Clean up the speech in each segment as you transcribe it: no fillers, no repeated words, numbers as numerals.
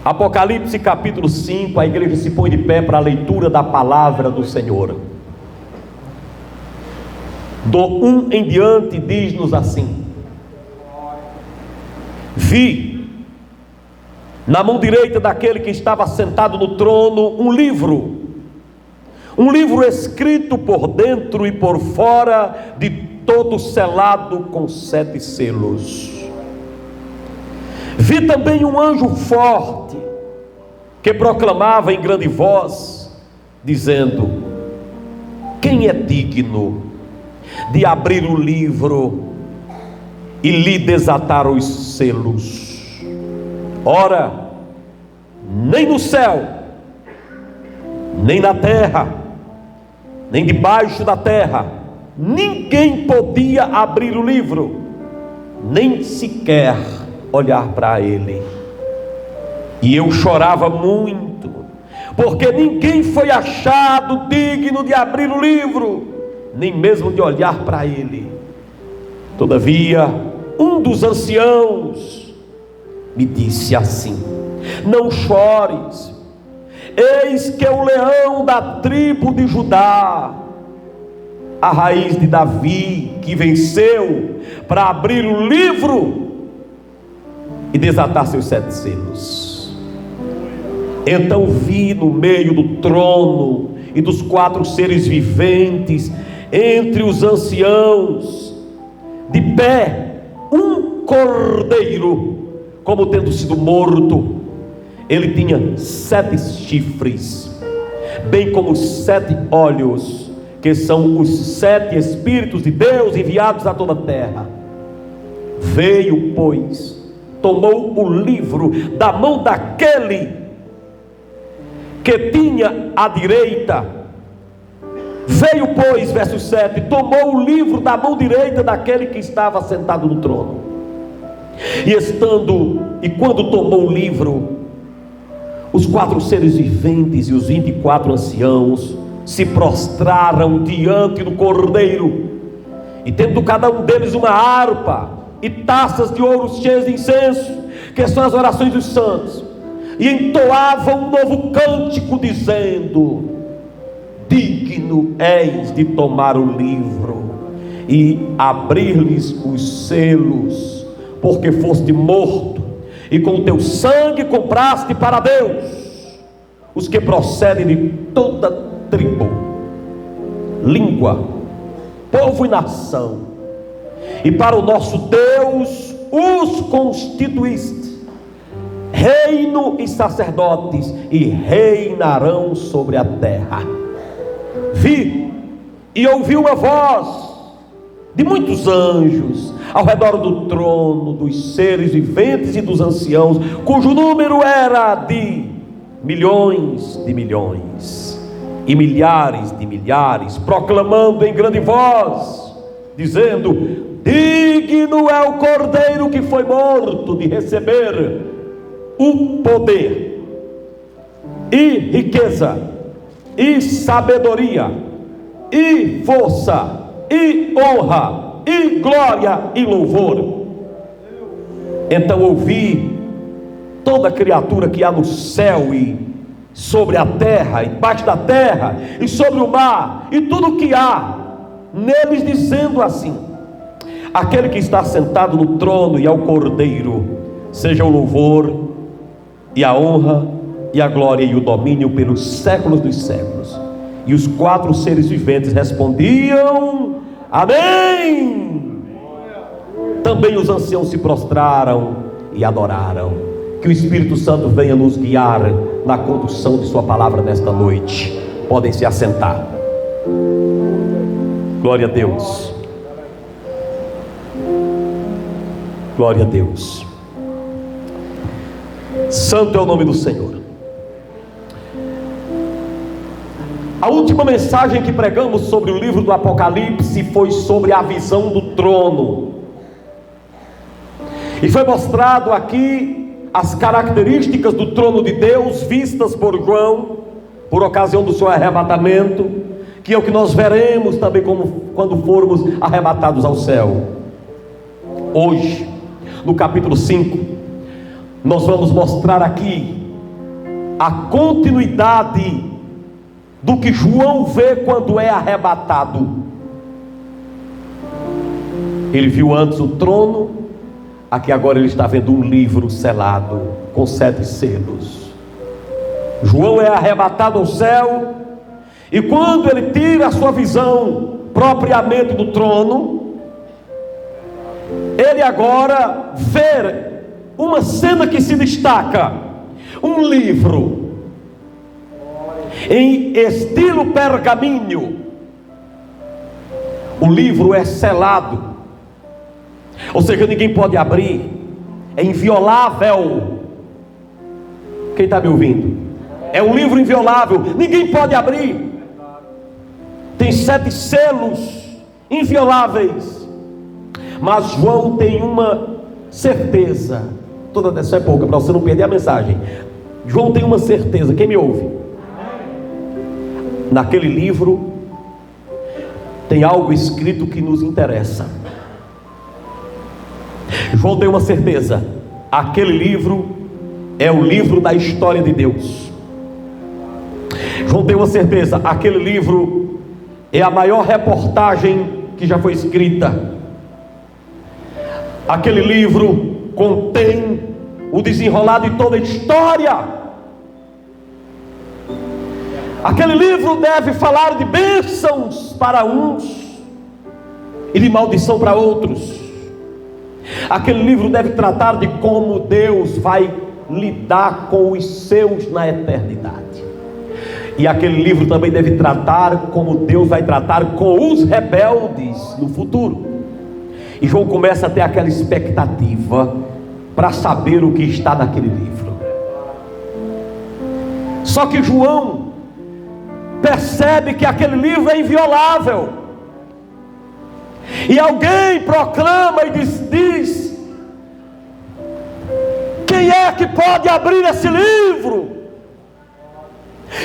Apocalipse capítulo 5, a igreja se põe de pé para a leitura da palavra do Senhor. Do 1 em diante diz-nos assim: vi na mão direita daquele que estava sentado no trono um livro escrito por dentro e por fora, de todo selado com 7 selos. Vi também um anjo forte que proclamava em grande voz, dizendo: quem é digno de abrir o livro e lhe desatar os selos? Ora, nem no céu, nem na terra, nem debaixo da terra, ninguém podia abrir o livro, nem sequer olhar para ele. E eu chorava muito, porque ninguém foi achado digno de abrir o livro, nem mesmo de olhar para ele. Todavia, um dos anciãos me disse assim: não chores, eis que o leão da tribo de Judá, a raiz de Davi, que venceu para abrir o livro e desatar seus 7 selos. Então vi no meio do trono e dos 4 seres viventes, entre os anciãos, de pé, um cordeiro, como tendo sido morto. Ele tinha 7 chifres, bem como 7 olhos, que são os 7 Espíritos de Deus enviados a toda a terra. Veio, pois, tomou o livro da mão daquele que tinha à direita. Veio, pois, verso 7, tomou o livro da mão direita daquele que estava sentado no trono. E quando tomou o livro, os 4 seres viventes e os 24 anciãos se prostraram diante do cordeiro, e tendo cada um deles uma harpa e taças de ouro cheias de incenso, que são as orações dos santos, e entoavam um novo cântico, dizendo: digno és de tomar o livro e abrir-lhes os selos, porque foste morto, e com o teu sangue compraste para Deus os que procedem de toda tribo, língua, povo e nação, e para o nosso Deus os constituíste reino e sacerdotes, e reinarão sobre a terra. Vi e ouvi uma voz de muitos anjos ao redor do trono, dos seres viventes e dos anciãos, cujo número era de milhões de milhões e milhares de milhares, proclamando em grande voz, dizendo: digno é o cordeiro que foi morto de receber o poder e riqueza e sabedoria e força e honra e glória e louvor. Então ouvi toda criatura que há no céu e sobre a terra, e debaixo da terra, e sobre o mar, e tudo que há neles, dizendo assim: aquele que está sentado no trono e ao cordeiro, seja o louvor e a honra e a glória e o domínio pelos séculos dos séculos. E os 4 seres viventes respondiam: amém. Também os anciãos se prostraram e adoraram. Que o Espírito Santo venha nos guiar na condução de sua palavra nesta noite. Podem se assentar. Glória a Deus. Glória a Deus. Santo é o nome do Senhor. A última mensagem que pregamos sobre o livro do Apocalipse foi sobre a visão do trono, e foi mostrado aqui as características do trono de Deus vistas por João por ocasião do seu arrebatamento, que é o que nós veremos também quando formos arrebatados ao céu. Hoje, no capítulo 5, nós vamos mostrar aqui a continuidade do que João vê quando é arrebatado. Ele viu antes o trono, aqui agora ele está vendo um livro selado com 7 selos. João é arrebatado ao céu, e quando ele tira a sua visão propriamente do trono, ele agora vê uma cena que se destaca: um livro em estilo pergaminho. O livro é selado, ou seja, ninguém pode abrir, é inviolável. Quem está me ouvindo? É um livro inviolável, ninguém pode abrir. Tem 7 selos invioláveis. Mas João tem uma certeza, toda dessa é pouca para você não perder a mensagem. João tem uma certeza, quem me ouve? Naquele livro tem algo escrito que nos interessa. João tem uma certeza: aquele livro é o livro da história de Deus. João tem uma certeza: aquele livro é a maior reportagem que já foi escrita. Aquele livro contém o desenrolar de toda a história. Aquele livro deve falar de bênçãos para uns e de maldição para outros. Aquele livro deve tratar de como Deus vai lidar com os seus na eternidade. E aquele livro também deve tratar como Deus vai tratar com os rebeldes no futuro. E João começa a ter aquela expectativa para saber o que está naquele livro. Só que João percebe que aquele livro é inviolável. E alguém proclama e diz: quem é que pode abrir esse livro?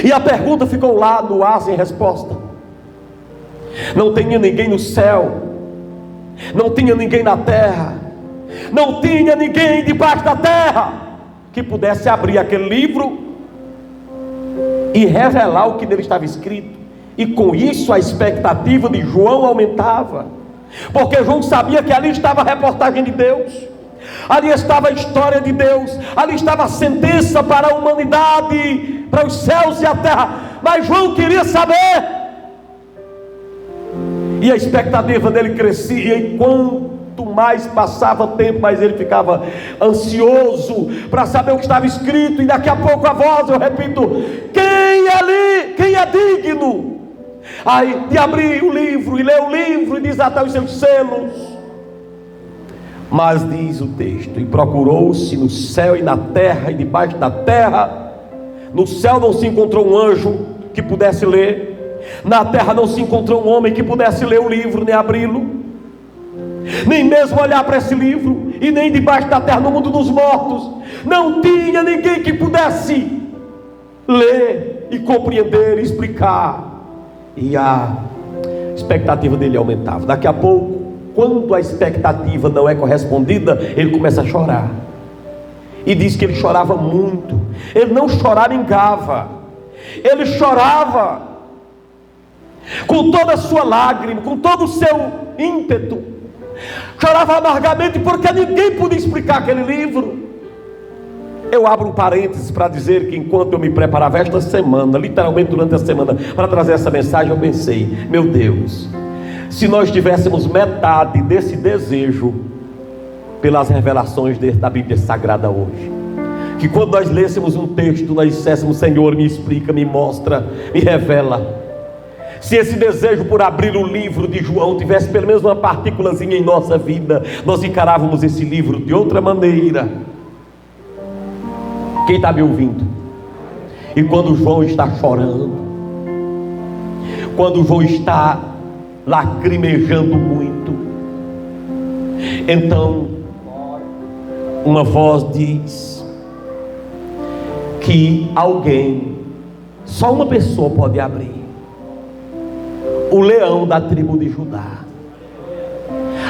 E a pergunta ficou lá no ar sem resposta. Não tinha ninguém no céu, não tinha ninguém na terra, não tinha ninguém debaixo da terra que pudesse abrir aquele livro e revelar o que nele estava escrito. E com isso a expectativa de João aumentava, porque João sabia que ali estava a reportagem de Deus, ali estava a história de Deus, ali estava a sentença para a humanidade, para os céus e a terra. Mas João queria saber, e a expectativa dele crescia, e quanto mais passava o tempo, mais ele ficava ansioso para saber o que estava escrito. E daqui a pouco a voz, eu repito: quem é ali, quem é digno aí de abrir o livro e ler o livro e desatar os seus selos? Mas diz o texto: e procurou-se no céu e na terra e debaixo da terra. No céu não se encontrou um anjo que pudesse ler, na terra não se encontrou um homem que pudesse ler o livro, nem abri-lo, nem mesmo olhar para esse livro. E nem debaixo da terra, no mundo dos mortos, não tinha ninguém que pudesse ler e compreender, explicar. E a expectativa dele aumentava. Daqui a pouco, quando a expectativa não é correspondida, ele começa a chorar. E diz que ele chorava muito. Ele não choramingava, ele chorava com toda a sua lágrima, com todo o seu ímpeto. Chorava amargamente porque ninguém podia explicar aquele livro. Eu abro um parênteses para dizer que enquanto eu me preparava esta semana, literalmente durante a semana, para trazer essa mensagem, eu pensei: meu Deus, se nós tivéssemos metade desse desejo pelas revelações da Bíblia Sagrada hoje, que quando nós lêssemos um texto, nós disséssemos: Senhor, me explica, me mostra, me revela. Se esse desejo por abrir o livro de João tivesse pelo menos uma partículazinha em nossa vida, nós encarávamos esse livro de outra maneira. Quem está me ouvindo? E quando João está chorando, quando João está lacrimejando muito, então uma voz diz que alguém, só uma pessoa pode abrir: o leão da tribo de Judá,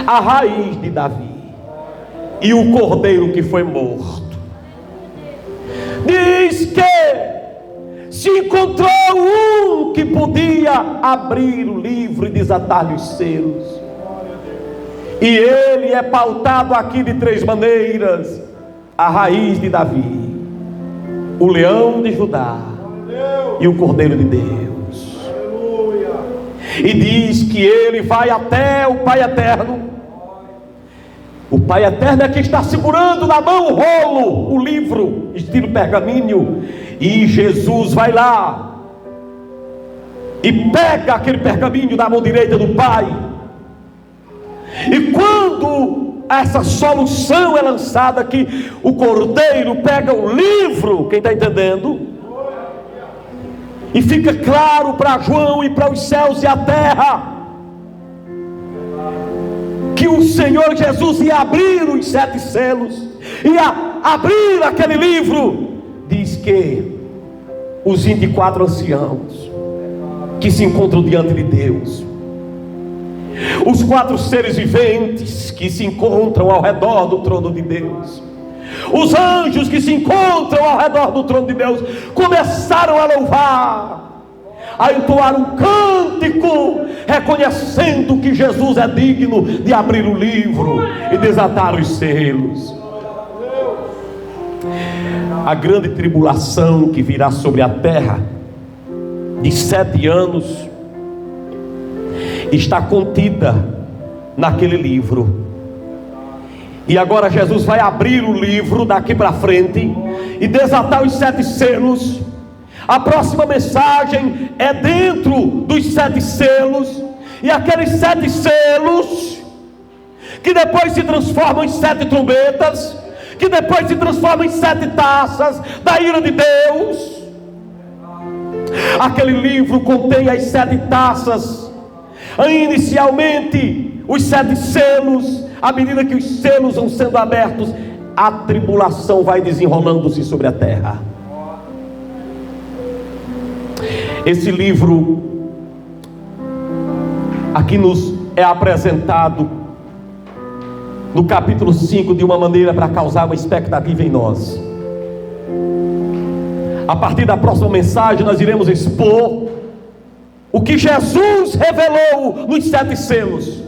a raiz de Davi e o cordeiro que foi morto. Diz que se encontrou um que podia abrir o livro e desatar-lhe os selos. E ele é pautado aqui de 3 maneiras: a raiz de Davi, o leão de Judá e o Cordeiro de Deus. E diz que ele vai até o Pai Eterno. O Pai Eterno é que está segurando na mão o rolo, o livro, estilo pergaminho. E Jesus vai lá e pega aquele pergaminho na mão direita do Pai. E quando essa solução é lançada, que o Cordeiro pega o livro, quem está entendendo? E fica claro para João e para os céus e a terra que o Senhor Jesus ia abrir os 7 selos, ia abrir aquele livro. Diz que os 24 anciãos que se encontram diante de Deus, os 4 seres viventes que se encontram ao redor do trono de Deus, os anjos que se encontram ao redor do trono de Deus, começaram a louvar, a entoar um cântico, reconhecendo que Jesus é digno de abrir o livro e desatar os selos. A grande tribulação que virá sobre a terra, de 7 anos, está contida naquele livro. E agora Jesus vai abrir o livro daqui para frente e desatar os 7 selos. A próxima mensagem é dentro dos 7 selos. E aqueles 7 selos, que depois se transformam em 7 trombetas, que depois se transformam em 7 taças da ira de Deus. Aquele livro contém as 7 taças. Inicialmente os 7 selos. À medida que os selos vão sendo abertos, a tribulação vai desenrolando-se sobre a terra. Esse livro aqui nos é apresentado no capítulo 5 de uma maneira para causar uma expectativa em nós. A partir da próxima mensagem nós iremos expor o que Jesus revelou nos 7 selos.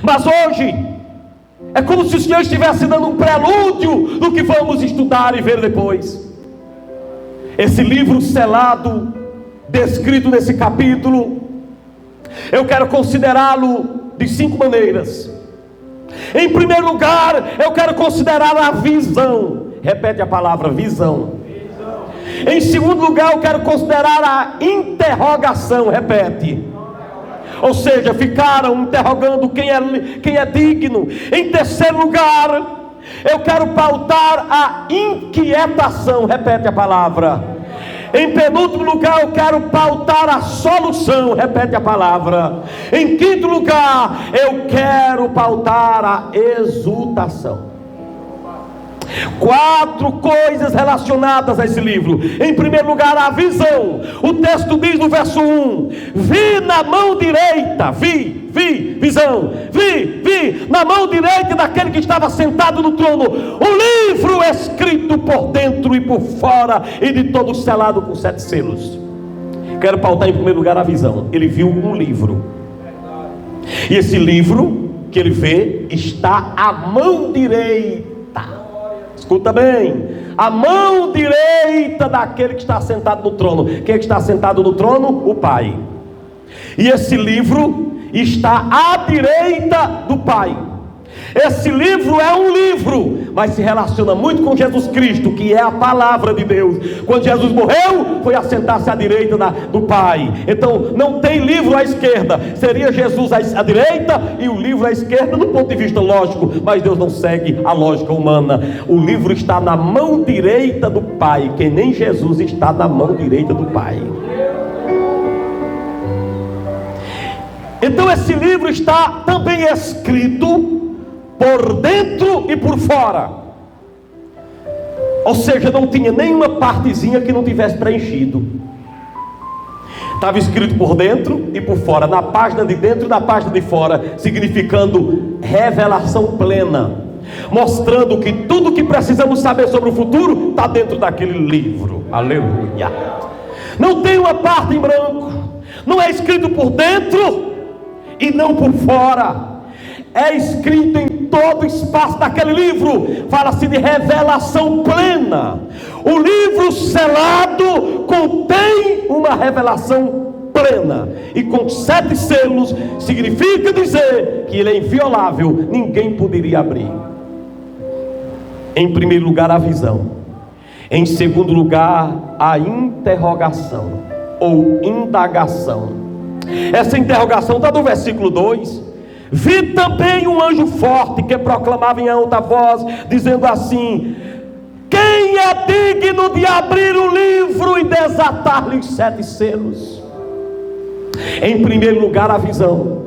Mas hoje é como se o Senhor estivesse dando um prelúdio do que vamos estudar e ver depois. Esse livro selado, descrito nesse capítulo, eu quero considerá-lo de 5 maneiras. Em primeiro lugar, eu quero considerar a visão. Repete a palavra visão. Em segundo lugar, eu quero considerar a interrogação. Repete. Ou seja, ficaram interrogando quem é digno. Em terceiro lugar, eu quero pautar a inquietação. Repete a palavra. Em penúltimo lugar, eu quero pautar a solução. Repete a palavra. Em quinto lugar, eu quero pautar a exultação. 4 coisas relacionadas a esse livro. Em primeiro lugar, a visão. O texto diz no verso 1: vi na mão direita, visão, vi na mão direita daquele que estava sentado no trono, o livro escrito por dentro e por fora, e de todo selado com 7 selos. Quero pautar em primeiro lugar a visão. Ele viu um livro, e esse livro que ele vê está à mão direita. Escuta bem, a mão direita daquele que está sentado no trono. Quem é que está sentado no trono? O Pai. E esse livro está à direita do Pai. Esse livro é um livro, mas se relaciona muito com Jesus Cristo, que é a palavra de Deus. Quando Jesus morreu, foi assentar-se à direita do Pai. Então não tem livro à esquerda. Seria Jesus à direita e o livro à esquerda, do ponto de vista lógico. Mas Deus não segue a lógica humana. O livro está na mão direita do Pai, que nem Jesus está na mão direita do Pai. Então esse livro está também escrito por dentro e por fora. Ou seja, não tinha nenhuma partezinha que não tivesse preenchido. Estava escrito por dentro e por fora, na página de dentro e na página de fora, significando revelação plena, mostrando que tudo que precisamos saber sobre o futuro está dentro daquele livro. Aleluia. não tem uma parte em branco, não é escrito por dentro e não por fora, é escrito em todo o espaço daquele livro. Fala-se de revelação plena. O livro selado contém uma revelação plena, e com 7 selos significa dizer que ele é inviolável, ninguém poderia abrir. Em primeiro lugar, a visão. Em segundo lugar, a interrogação ou indagação. Essa interrogação está no versículo 2. Vi também um anjo forte que proclamava em alta voz, dizendo assim: quem é digno de abrir o livro e desatar-lhe os 7 selos? Em primeiro lugar, a visão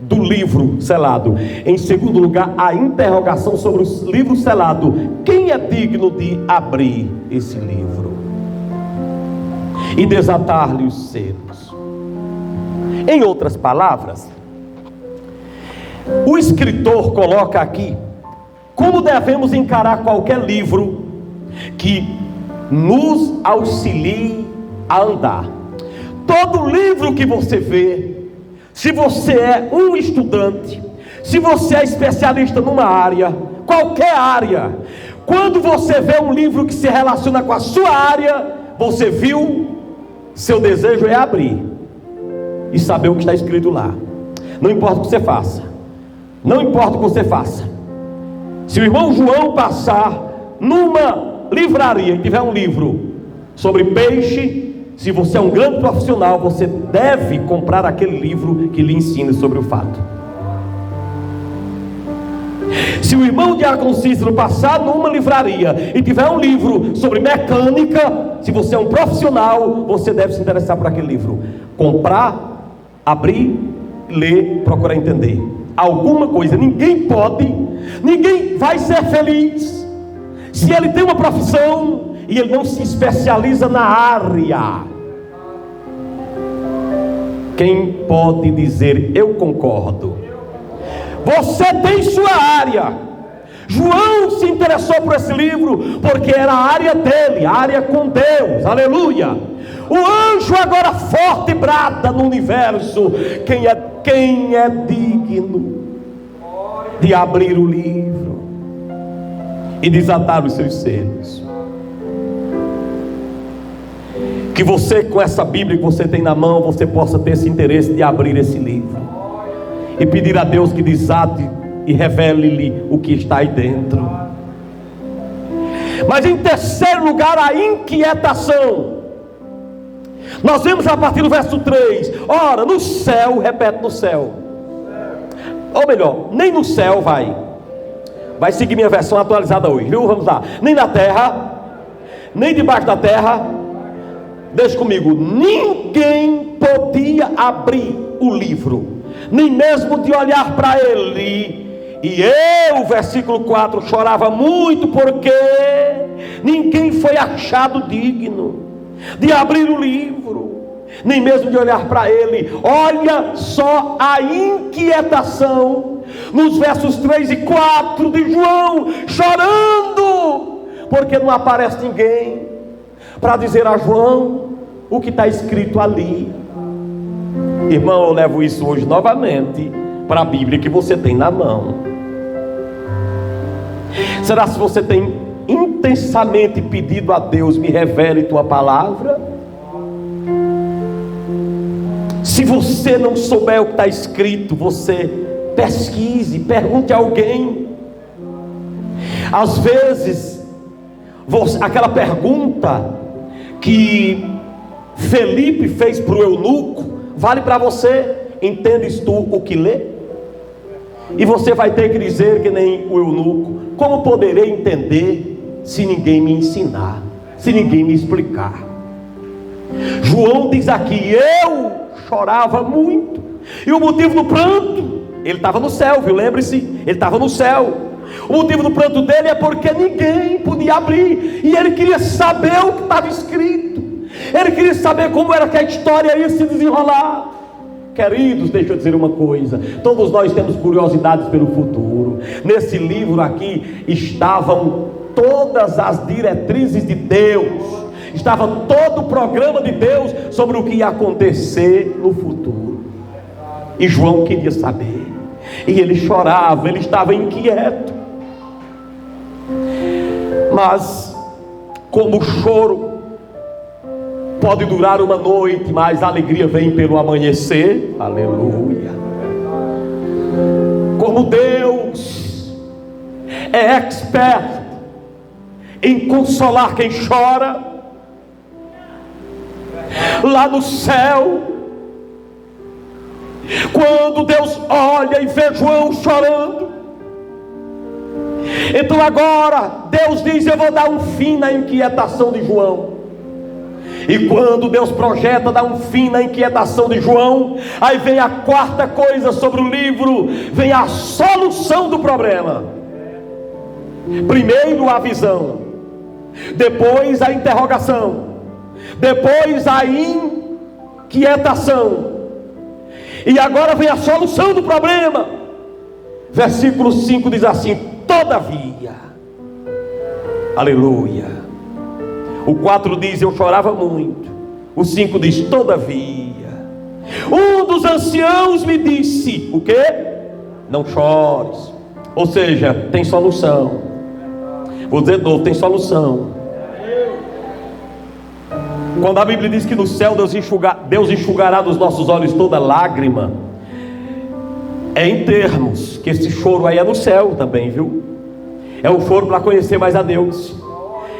do livro selado. Em segundo lugar, a interrogação sobre o livro selado. Quem é digno de abrir esse livro e desatar-lhe os selos? Em outras palavras, o escritor coloca aqui como devemos encarar qualquer livro que nos auxilie a andar. Todo livro que você vê, se você é um estudante, se você é especialista numa área, qualquer área, quando você vê um livro que se relaciona com a sua área, você viu, seu desejo é abrir e saber o que está escrito lá. Não importa o que você faça, não importa o que você faça. Se o irmão João passar numa livraria e tiver um livro sobre peixe, se você é um grande profissional, você deve comprar aquele livro que lhe ensina sobre o fato. Se o irmão Diácono Cícero passar numa livraria e tiver um livro sobre mecânica, se você é um profissional, você deve se interessar por aquele livro. Comprar, abrir, ler, procurar entender alguma coisa. Ninguém vai ser feliz se ele tem uma profissão e ele não se especializa na área. Quem pode dizer eu concordo? Você tem sua área. João se interessou por esse livro porque era a área dele, a área com Deus, aleluia. O anjo agora forte brada no universo: quem é digno de abrir o livro e desatar os seus selos? Que você, com essa Bíblia que você tem na mão, você possa ter esse interesse de abrir esse livro e pedir a Deus que desate e revele-lhe o que está aí dentro. Mas em terceiro lugar, a inquietação. Nós vemos a partir do verso 3: ora, no céu, repete, no céu, ou melhor, nem no céu vai seguir minha versão atualizada hoje, viu? Vamos lá. Nem na terra, nem debaixo da terra, deixa comigo, ninguém podia abrir o livro, nem mesmo de olhar para ele. E eu, versículo 4, chorava muito, porque ninguém foi achado digno de abrir o livro, nem mesmo de olhar para ele. Olha só a inquietação nos versos 3 e 4 de João, chorando, porque não aparece ninguém para dizer a João o que está escrito ali. Irmão, eu levo isso hoje novamente para a Bíblia que você tem na mão. Será se você tem intensamente pedido a Deus: me revele tua palavra? Se você não souber o que está escrito, você pesquise, pergunte a alguém. Às vezes, aquela pergunta que Felipe fez para o eunuco vale para você: entendes tu o que lê? E você vai ter que dizer que nem o eunuco: como poderei entender se ninguém me ensinar, se ninguém me explicar? João diz aqui: eu chorava muito. E o motivo do pranto, ele estava no céu, viu? Lembre-se, ele estava no céu. O motivo do pranto dele é porque ninguém podia abrir, e ele queria saber o que estava escrito. Ele queria saber como era que a história ia se desenrolar. Queridos, deixa eu dizer uma coisa: todos nós temos curiosidades pelo futuro. Nesse livro aqui estavam todas as diretrizes de Deus, estava todo o programa de Deus sobre o que ia acontecer no futuro. E João queria saber, e ele chorava, ele estava inquieto. Mas como o choro pode durar uma noite, mas a alegria vem pelo amanhecer, aleluia. Como Deus é expert em consolar quem chora, lá no céu, quando Deus olha e vê João chorando, então agora Deus diz: eu vou dar um fim na inquietação de João. E quando Deus projeta dar um fim na inquietação de João, aí vem a quarta coisa sobre o livro, vem a solução do problema. Primeiro a visão, depois a interrogação, depois a inquietação, e agora vem a solução do problema. Versículo 5 diz assim: todavia, aleluia. O 4 diz: eu chorava muito. O 5 diz: todavia. Um dos anciãos me disse: o quê? Não chores. Ou seja, tem solução. Vou dizer de novo: tem solução. Quando a Bíblia diz que no céu Deus enxugará dos nossos olhos toda lágrima, é em termos que esse choro aí é no céu também, viu? É um choro para conhecer mais a Deus,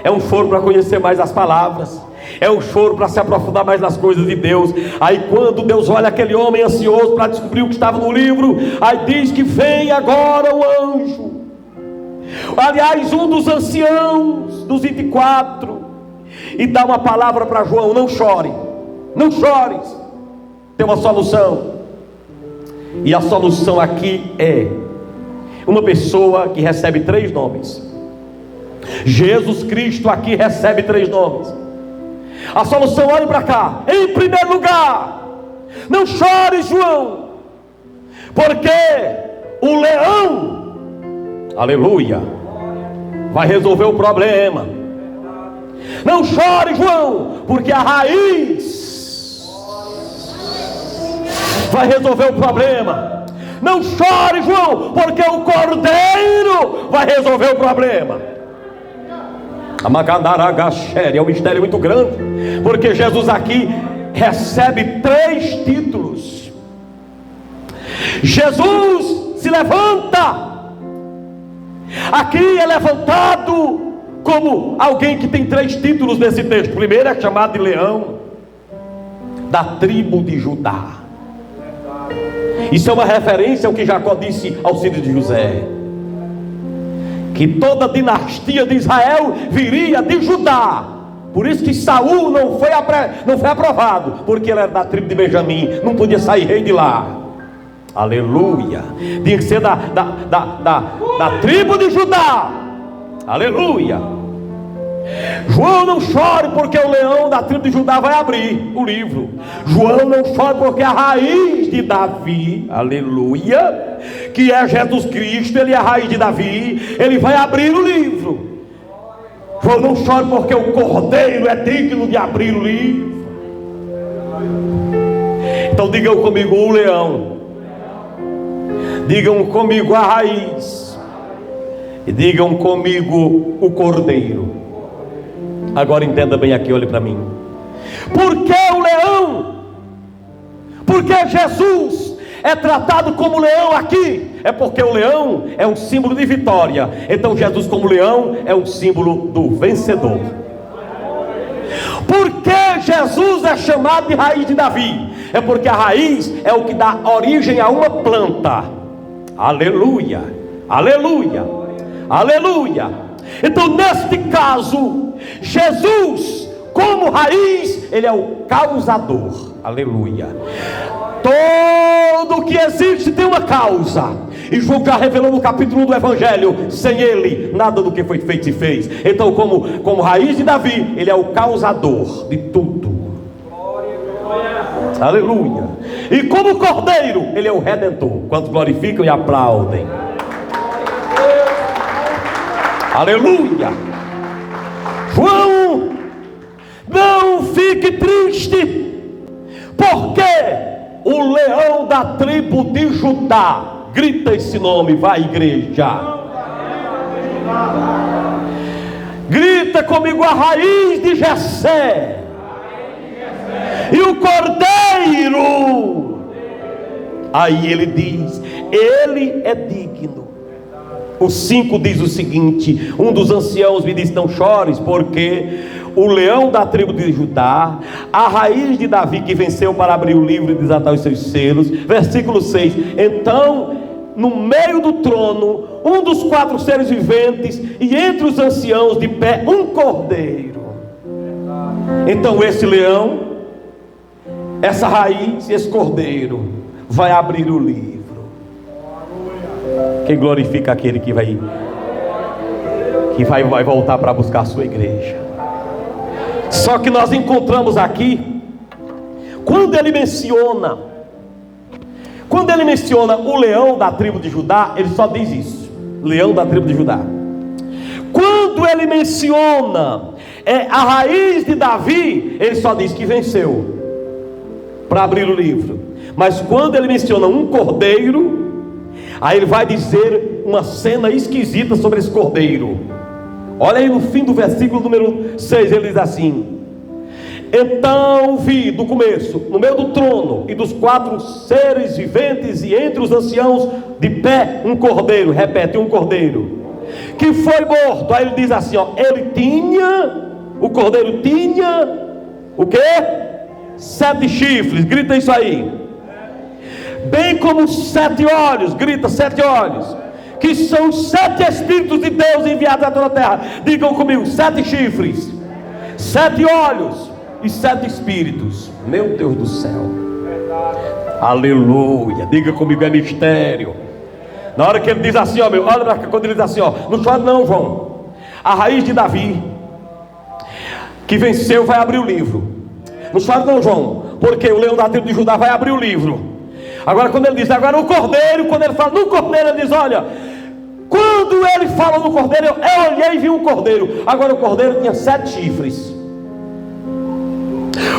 é um choro para conhecer mais as palavras, é um choro para se aprofundar mais nas coisas de Deus. Aí quando Deus olha aquele homem ansioso para descobrir o que estava no livro, aí diz que vem agora o anjo, aliás um dos anciãos, dos 24, e dá uma palavra para João: não chore, não chores, tem uma solução. E a solução aqui é uma pessoa que recebe 3 nomes. Jesus Cristo aqui recebe 3 nomes. A solução, olhe para cá. Em primeiro lugar, não chore, João, porque o leão, aleluia, vai resolver o problema. Não chore, João, porque a raiz vai resolver o problema. Não chore, João, porque o cordeiro vai resolver o problema. A Magandaragachere é um mistério muito grande, porque Jesus aqui recebe 3 títulos. Jesus se levanta. Aqui é levantado como alguém que tem 3 títulos nesse texto. Primeiro é chamado de leão da tribo de Judá. Isso é uma referência ao que Jacó disse aos filhos de José, que toda a dinastia de Israel viria de Judá. Por isso que Saul não foi aprovado, porque ele era da tribo de Benjamim, não podia sair rei de lá. Aleluia. Tinha que ser da tribo de Judá. Aleluia. João, não chore, porque o leão da tribo de Judá vai abrir o livro. João, não chore, porque a raiz de Davi, aleluia, que é Jesus Cristo, ele é a raiz de Davi, ele vai abrir o livro. João, não chore, porque o cordeiro é digno de abrir o livro. Então digam comigo: o leão. Digam comigo: a raiz. E digam comigo: o cordeiro. Agora entenda bem aqui, olhe para mim. Por que o leão? Porque Jesus é tratado como leão aqui? É porque o leão é um símbolo de vitória. Então Jesus, como leão, é um símbolo do vencedor. Por que Jesus é chamado de raiz de Davi? É porque a raiz é o que dá origem a uma planta. Aleluia, aleluia, aleluia. Então neste caso, Jesus como raiz, ele é o causador. Aleluia. Todo que existe tem uma causa, e João já revelou no capítulo 1 do Evangelho: sem ele nada do que foi feito se fez. Então como raiz de Davi, ele é o causador de tudo. Aleluia. E como cordeiro, ele é o redentor. Quantos glorificam e aplaudem? Aleluia. João fique triste, porque o leão da tribo de Judá, grita esse nome, vai igreja, grita comigo, a raiz de Jessé, e o cordeiro. Aí ele diz, ele é digno. O 5 diz o seguinte: um dos anciãos me disse, não chores, porque o leão da tribo de Judá, a raiz de Davi, que venceu para abrir o livro e desatar os seus selos. Versículo 6: então, no meio do trono, um dos 4 seres viventes, e entre os anciãos de pé, um cordeiro. Então esse leão, essa raiz, esse cordeiro, vai abrir o livro. Quem glorifica aquele que vai voltar para buscar a sua igreja. Só que nós encontramos aqui, quando ele menciona o leão da tribo de Judá, ele só diz isso, leão da tribo de Judá. Quando ele menciona a raiz de Davi, ele só diz que venceu para abrir o livro. Mas quando ele menciona um cordeiro, aí ele vai dizer uma cena esquisita sobre esse cordeiro. Olha aí no fim do versículo número 6, ele diz assim: então vi, do começo, no meio do trono e dos 4 seres viventes e entre os anciãos de pé, um cordeiro. Repete, um cordeiro que foi morto. Aí ele diz assim, ó, o cordeiro tinha o quê? 7 chifres, grita isso aí. Bem como 7 olhos, grita 7 olhos, que são os 7 Espíritos de Deus enviados a toda a terra. Digam comigo, 7 chifres, 7 olhos e 7 Espíritos. Meu Deus do céu, aleluia, diga comigo, é mistério. Na hora que ele diz assim, ó, olha pra cá, quando ele diz assim, ó, não chora não, João, a raiz de Davi, que venceu, vai abrir o livro. Não chora não, João, porque o leão da tribo de Judá vai abrir o livro. Agora quando ele diz, agora o cordeiro, quando ele fala no cordeiro, ele diz, olha, quando ele fala no cordeiro, eu olhei e vi um cordeiro. Agora o cordeiro tinha 7 chifres,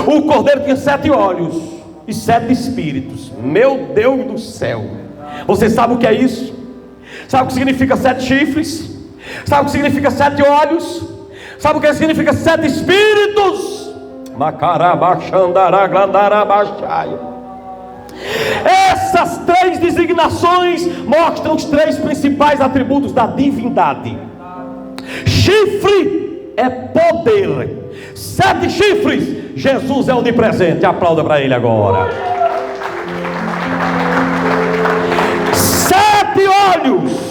o cordeiro tinha 7 olhos e 7 espíritos. Meu Deus do céu, você sabe o que é isso? Sabe o que significa 7 chifres? Sabe o que significa 7 olhos? Sabe o que significa 7 espíritos? Essas 3 designações mostram os 3 principais atributos da divindade. Chifre é poder. 7 chifres, Jesus é onipresente. Aplauda para ele agora. 7 olhos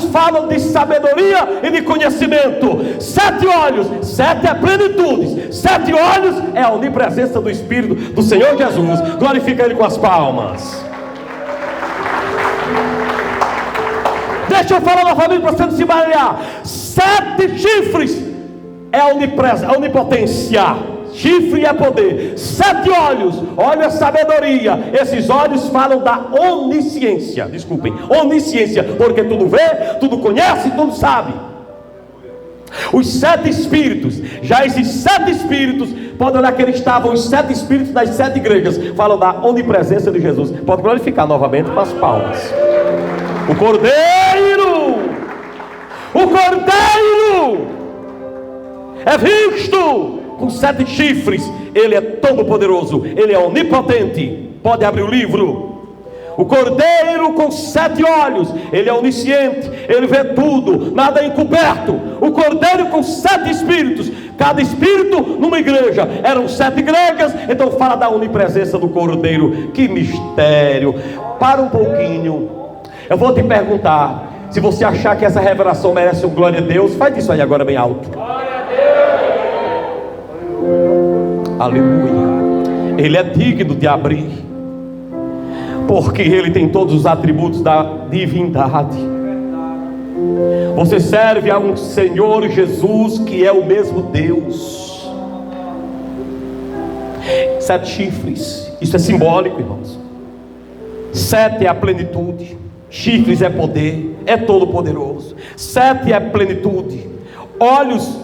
falam de sabedoria e de conhecimento. 7 olhos, 7 é plenitude. 7 olhos é a onipresença do Espírito do Senhor Jesus. Glorifica ele com as palmas. Deixa eu falar novamente para você não se baralhar. 7 chifres é a onipotência. Chifre é poder. 7 olhos, olho é sabedoria. Esses olhos falam da onisciência. Desculpem, onisciência, porque tudo vê, tudo conhece, tudo sabe. Os 7 espíritos, já esses 7 espíritos, pode olhar que eles estavam, os 7 espíritos das 7 igrejas, falam da onipresença de Jesus. Pode glorificar novamente com as palmas. O cordeiro é visto com 7 chifres. Ele é todo poderoso, ele é onipotente, pode abrir o livro. O cordeiro com 7 olhos, ele é onisciente, ele vê tudo, nada é encoberto. O cordeiro com 7 espíritos, cada espírito numa igreja, eram 7 igrejas. Então fala da onipresença do cordeiro. Que mistério. Para um pouquinho, eu vou te perguntar, se você achar que essa revelação merece um glória a Deus, faz isso aí agora bem alto. Aleluia. Ele é digno de abrir, porque ele tem todos os atributos da divindade. Você serve a um Senhor Jesus que é o mesmo Deus. 7 chifres, isso é simbólico, irmãos. 7 é a plenitude, chifres é poder, é todo poderoso. 7 é plenitude. Olhos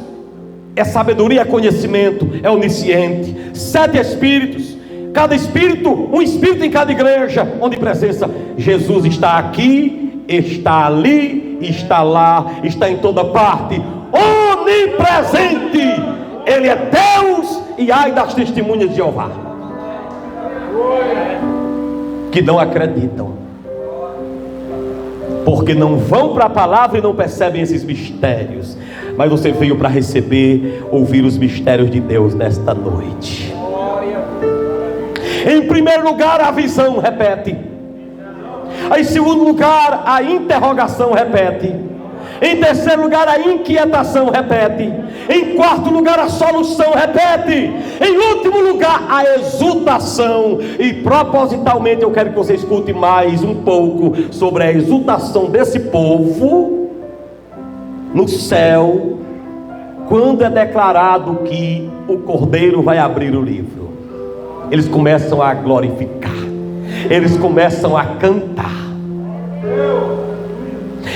é sabedoria, é conhecimento, é onisciente. 7 espíritos, cada espírito, um espírito em cada igreja, onde presença. Jesus está aqui, está ali, está lá, está em toda parte, onipresente. Ele é Deus. E ai das testemunhas de Jeová que não acreditam, porque não vão para a palavra e não percebem esses mistérios. Mas você veio para receber, ouvir os mistérios de Deus nesta noite. Em primeiro lugar, a visão, repete. Em segundo lugar, a interrogação, repete. Em terceiro lugar, a inquietação, repete. Em quarto lugar, a solução, repete. Em último lugar, a exultação. E propositalmente eu quero que você escute mais um pouco sobre a exultação desse povo no céu, quando é declarado que o Cordeiro vai abrir o livro. Eles começam a glorificar, eles começam a cantar.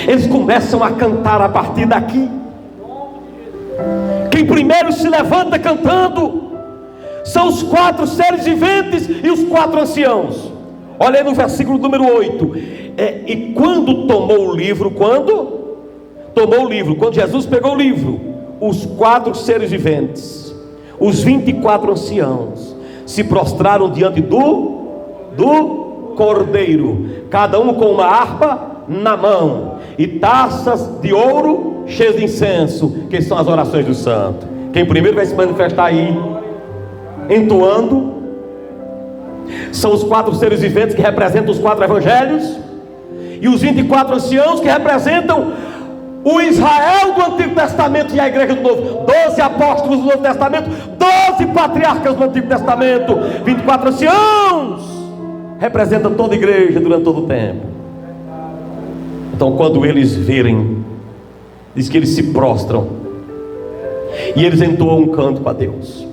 Eles começam a cantar a partir daqui. Quem primeiro se levanta cantando são os 4 seres viventes e os 4 anciãos. Olha aí no versículo número 8. E quando tomou o livro, quando Jesus pegou o livro, os 4 seres viventes, os 24 anciãos, se prostraram diante do Cordeiro, cada um com uma harpa na mão e taças de ouro cheias de incenso, que são as orações do santo. Quem primeiro vai se manifestar aí entoando são os 4 seres viventes, que representam os 4 evangelhos, e os 24 anciãos, que representam o Israel do Antigo Testamento e a igreja do Novo. 12 apóstolos do Novo Testamento, 12 patriarcas do Antigo Testamento, 24 anciãos representam toda a igreja durante todo o tempo. Então, quando eles virem, diz que eles se prostram e eles entoam um cântico a Deus.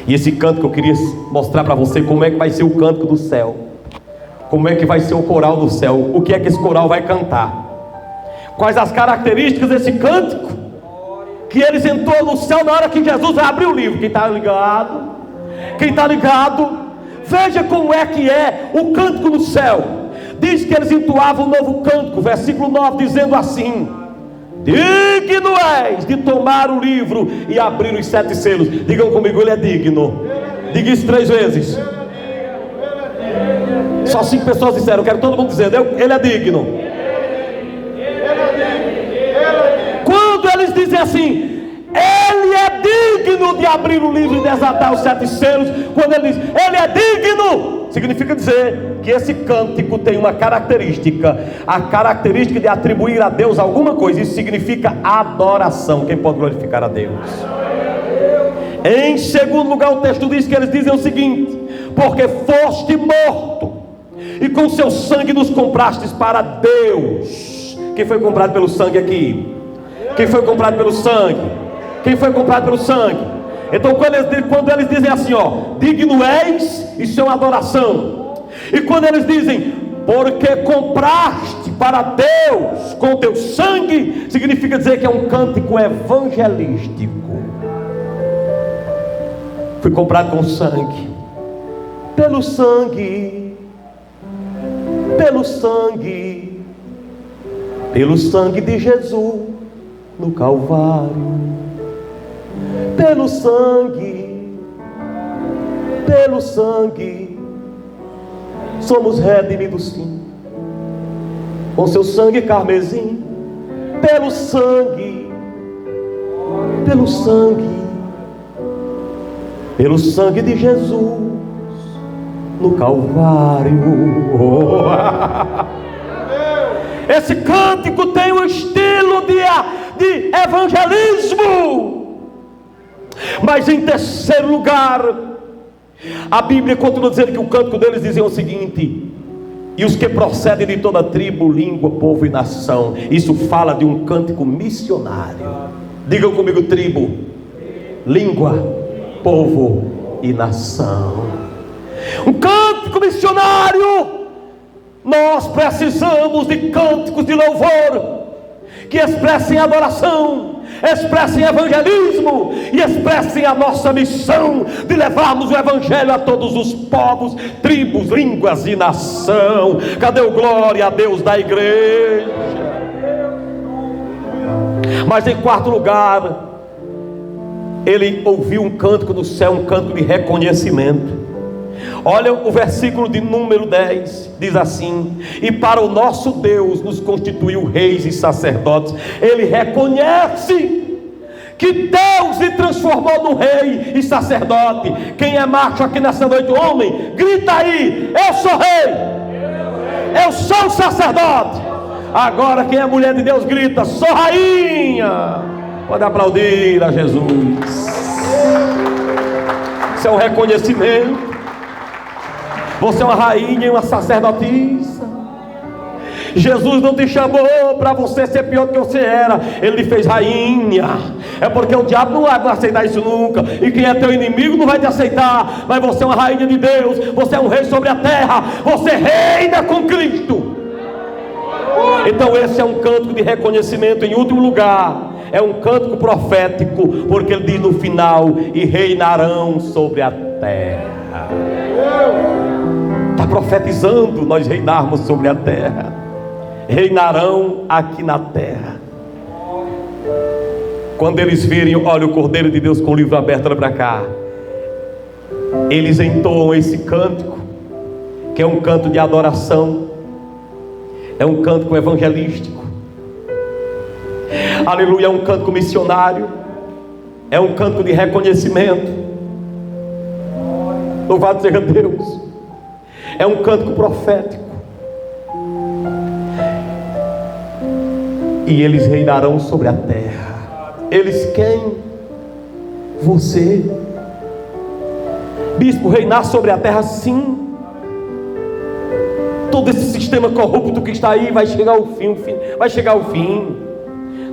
E esse cântico eu queria mostrar para você como é que vai ser o cântico do céu, como é que vai ser o coral do céu, o que é que esse coral vai cantar, quais as características desse cântico que eles entoam no céu na hora que Jesus vai abrir o livro. Quem está ligado, veja como é que é o cântico no céu. Diz que eles entoavam um novo cântico, versículo 9, dizendo assim: digno és de tomar o livro e abrir os 7 selos. Digam comigo, ele é digno. Diga isso 3 vezes. Só 5 pessoas disseram, eu quero todo mundo dizendo, ele é digno. Quando eles dizem assim, ele é digno de abrir o livro e desatar os 7 selos, quando ele diz, ele é digno, significa dizer que esse cântico tem uma característica, a característica de atribuir a Deus alguma coisa. Isso significa adoração. Quem pode glorificar a Deus? Em segundo lugar, o texto diz que eles dizem o seguinte: porque foste morto e com seu sangue nos comprastes para Deus. Quem foi comprado pelo sangue aqui? Quem foi comprado pelo sangue? Quem foi comprado pelo sangue? Então quando eles dizem assim, digno és, isso é uma adoração. E quando eles dizem, porque compraste para Deus com teu sangue, significa dizer que é um cântico evangelístico. Fui comprado com sangue, pelo sangue, pelo sangue, pelo sangue de Jesus no Calvário, pelo sangue, somos redimidos sim, com seu sangue carmesim, pelo sangue, pelo sangue de Jesus no Calvário. Esse cântico tem um estilo de evangelismo. Mas em terceiro lugar, a Bíblia continua dizendo que o cântico deles dizia o seguinte: e os que procedem de toda tribo, língua, povo e nação. Isso fala de um cântico missionário. Digam comigo: tribo, língua, povo e nação. Um cântico missionário. Nós precisamos de cânticos de louvor que expressem adoração, expressem evangelismo e expressem a nossa missão de levarmos o evangelho a todos os povos, tribos, línguas e nação. Cadê o glória a Deus da igreja? Mas em quarto lugar, ele ouviu um cântico do céu, um cântico de reconhecimento. Olha o versículo de número 10, diz assim: e para o nosso Deus nos constituiu reis e sacerdotes. Ele reconhece que Deus se transformou num rei e sacerdote. Quem é macho aqui nessa noite, homem, grita aí: eu sou rei, eu sou sacerdote. Agora quem é mulher de Deus grita: sou rainha. Pode aplaudir a Jesus. Isso é um reconhecimento. Você é uma rainha e uma sacerdotisa. Jesus não te chamou para você ser pior do que você era. Ele te fez rainha. É porque o diabo não vai aceitar isso nunca. E quem é teu inimigo não vai te aceitar. Mas você é uma rainha de Deus. Você é um rei sobre a terra. Você reina com Cristo. Então esse é um cântico de reconhecimento. Em último lugar, é um cântico profético, porque ele diz no final: e reinarão sobre a terra. Está profetizando nós reinarmos sobre a terra. Reinarão aqui na terra. Quando eles virem, olha o Cordeiro de Deus com o livro aberto, olha para cá, eles entoam esse cântico, que é um canto de adoração, é um cântico evangelístico, aleluia, é um cântico missionário, é um cântico de reconhecimento. Louvado seja Deus. É um cântico profético. E eles reinarão sobre a terra. Eles quem? Você. Bispo, reinar sobre a terra, sim. Todo esse sistema corrupto que está aí vai chegar ao fim, vai chegar ao fim.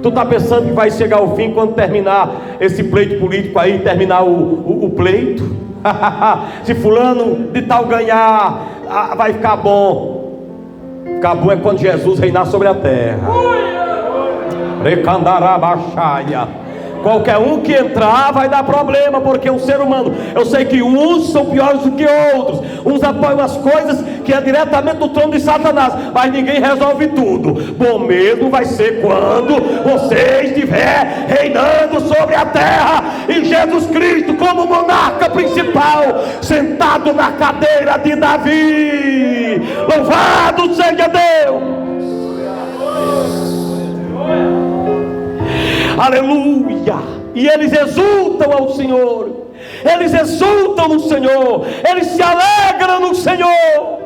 Tu está pensando que vai chegar ao fim quando terminar esse pleito político aí, terminar o pleito? Se fulano de tal ganhar, vai ficar bom. Ficar bom é quando Jesus reinar sobre a terra. Recandarabachaya. Qualquer um que entrar vai dar problema, porque o ser humano, eu sei que uns são piores do que outros. Uns apoiam as coisas que é diretamente do trono de Satanás, mas ninguém resolve tudo. Bom mesmo vai ser quando você estiver reinando sobre a terra, e Jesus Cristo como monarca principal, sentado na cadeira de Davi. Louvado seja Deus. Aleluia. E eles exultam ao Senhor. Eles exultam no Senhor. Eles se alegram no Senhor,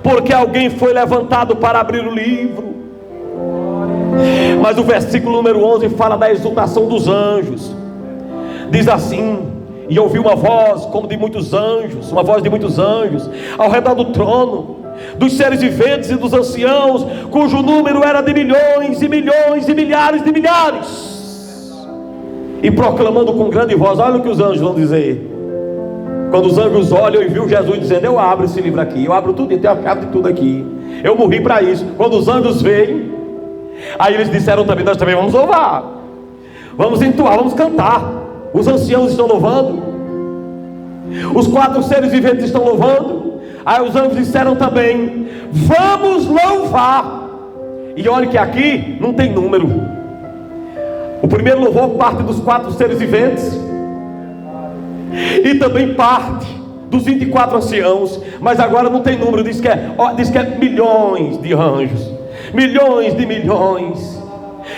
porque alguém foi levantado para abrir o livro. Mas o versículo número 11 fala da exultação dos anjos. Diz assim: e ouvi uma voz como de muitos anjos, uma voz de muitos anjos ao redor do trono, dos seres viventes e dos anciãos, cujo número era de milhões e milhões e milhares de milhares, e proclamando com grande voz. Olha o que os anjos vão dizer. Quando os anjos olham e viu Jesus dizendo: eu abro esse livro aqui, eu abro tudo, eu tenho a chave de tudo aqui, eu morri para isso. Quando os anjos veem, aí eles disseram também: nós também vamos louvar, vamos entoar, vamos cantar. Os anciãos estão louvando, os 4 seres viventes estão louvando. Aí os anjos disseram também: vamos louvar. E olha que aqui não tem número. O primeiro louvor parte dos 4 seres viventes, e também parte dos 24 anciãos. Mas agora não tem número. Diz que é milhões de anjos, milhões de milhões,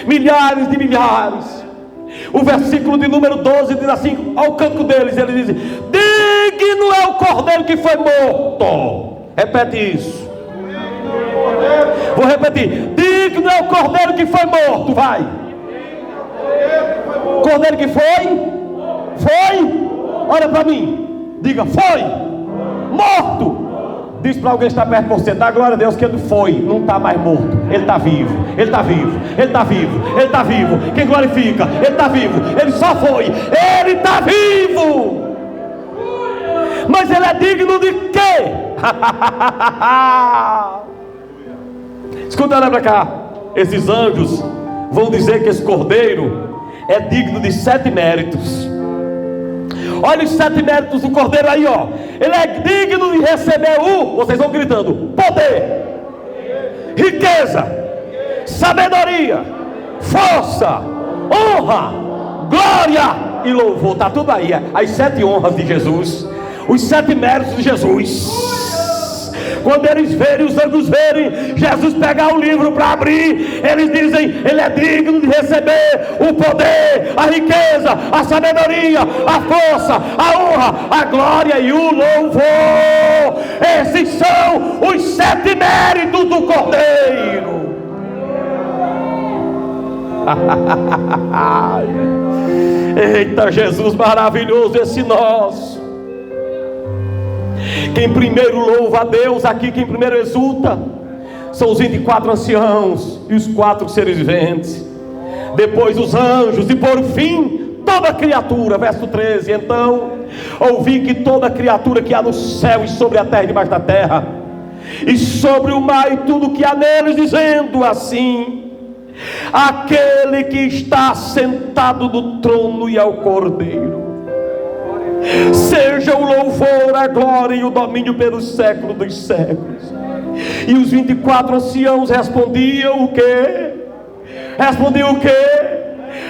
milhares de milhares. O versículo de número 12 diz assim, ao canto deles, ele diz: digno é o cordeiro que foi morto. Repete isso. Vou repetir: digno é o cordeiro que foi morto. Vai. Cordeiro que foi? Foi? Olha para mim, diga: foi morto. Diz para alguém que está perto de você: dá glória a Deus que ele foi, não está mais morto, ele está vivo, ele está vivo, ele está vivo, ele está vivo. Quem glorifica? Ele está vivo, ele só foi, ele está vivo. Mas ele é digno de quê? Escuta, olha para cá. Esses anjos vão dizer que esse cordeiro é digno de 7 méritos. Olha os 7 méritos do cordeiro aí, ó. Ele é digno de receber vocês vão gritando: poder, riqueza, sabedoria, força, honra, glória e louvor. Está tudo aí, as 7 honras de Jesus, os 7 méritos de Jesus. Quando eles verem, os anjos verem Jesus pegar o livro para abrir, eles dizem: ele é digno de receber o poder, a riqueza, a sabedoria, a força, a honra, a glória e o louvor. Esses são os 7 méritos do Cordeiro. Eita, Jesus maravilhoso esse nosso. Quem primeiro louva a Deus aqui, quem primeiro exulta, são os 24 anciãos e os 4 seres viventes, depois os anjos e por fim toda criatura. Verso 13: então ouvi que toda criatura que há no céu e sobre a terra e debaixo da terra e sobre o mar e tudo que há neles, dizendo assim: aquele que está sentado no trono e ao Cordeiro, seja o louvor, a glória e o domínio pelos séculos dos séculos. E os 24 anciãos respondiam o quê? Respondiam o quê?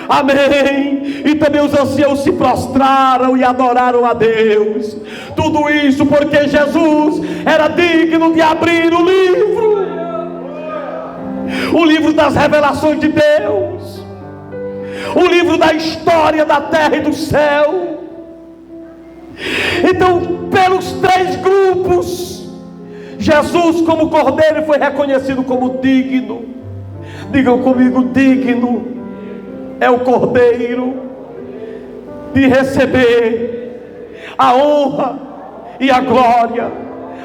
Amém. E também os anciãos se prostraram e adoraram a Deus. Tudo isso porque Jesus era digno de abrir o livro das revelações de Deus, o livro da história da terra e do céu. Então, pelos 3 grupos, Jesus como Cordeiro foi reconhecido como digno. Digam comigo: digno é o Cordeiro de receber a honra e a glória,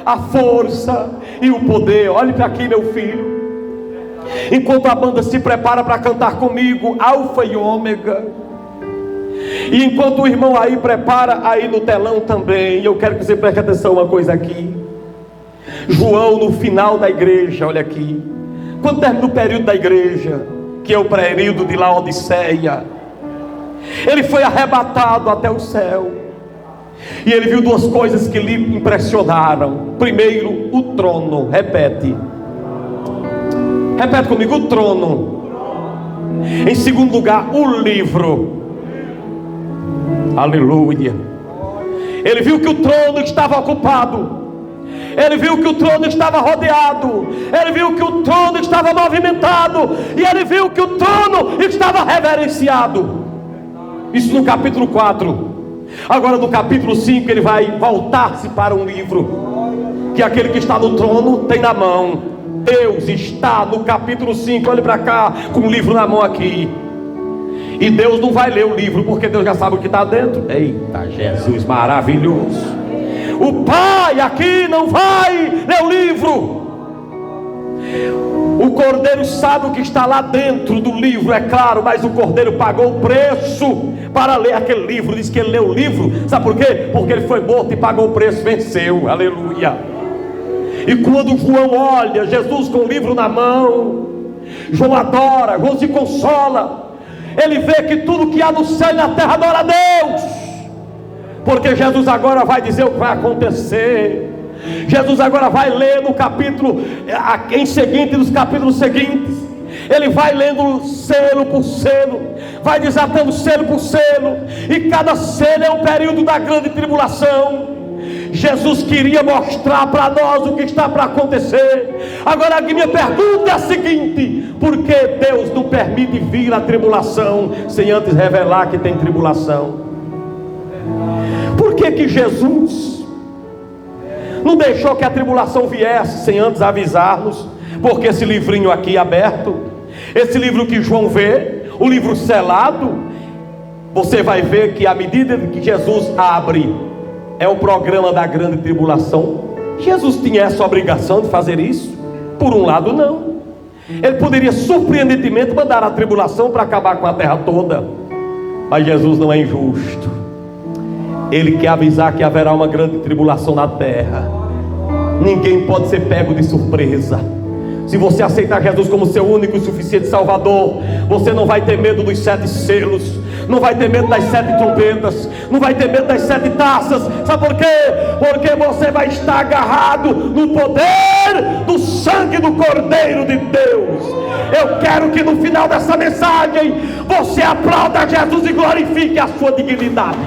a força e o poder. Olhe para aqui, meu filho. Enquanto a banda se prepara para cantar comigo Alfa e Ômega, e enquanto o irmão aí prepara aí no telão também, eu quero que você preste atenção uma coisa aqui. João, no final da igreja, olha aqui, quando termina o período da igreja, que é o período de Laodiceia, ele foi arrebatado até o céu, e ele viu 2 coisas que lhe impressionaram. Primeiro, o trono. Repete comigo: o trono. Em segundo lugar, o livro. Aleluia. Ele viu que o trono estava ocupado, ele viu que o trono estava rodeado, ele viu que o trono estava movimentado, e ele viu que o trono estava reverenciado. Isso no capítulo 4. Agora no capítulo 5 ele vai voltar-se para um livro que aquele que está no trono tem na mão. Deus está no capítulo 5, olhe para cá, com o livro na mão aqui. E Deus não vai ler o livro, porque Deus já sabe o que está dentro. Eita, Jesus maravilhoso. O Pai aqui não vai ler o livro. O Cordeiro sabe o que está lá dentro do livro, é claro, mas o Cordeiro pagou o preço para ler aquele livro. Diz que ele leu o livro, sabe por quê? Porque ele foi morto e pagou o preço, venceu, aleluia. E quando João olha Jesus com o livro na mão, João adora, João se consola. Ele vê que tudo que há no céu e na terra adora a Deus, porque Jesus agora vai dizer o que vai acontecer. Jesus agora vai ler no capítulo em seguinte, nos capítulos seguintes, ele vai lendo selo por selo, vai desatando selo por selo, e cada selo é um período da grande tribulação. Jesus queria mostrar para nós o que está para acontecer. Agora a minha pergunta é a seguinte: por que Deus não permite vir a tribulação sem antes revelar que tem tribulação? Por que Jesus não deixou que a tribulação viesse sem antes avisar-nos? Porque esse livrinho aqui aberto, esse livro que João vê, o livro selado, você vai ver que à medida que Jesus abre, é o programa da grande tribulação. Jesus tinha essa obrigação de fazer isso? Por um lado, não. Ele poderia surpreendentemente mandar a tribulação para acabar com a terra toda, mas Jesus não é injusto. Ele quer avisar que haverá uma grande tribulação na terra. Ninguém pode ser pego de surpresa. Se você aceitar Jesus como seu único e suficiente suficiente Salvador, você não vai ter medo dos 7 selos, não vai ter medo das 7 trombetas, não vai ter medo das 7 taças. Sabe por quê? Porque você vai estar agarrado no poder do sangue do Cordeiro de Deus. Eu quero que no final dessa mensagem você aplauda Jesus e glorifique a sua dignidade.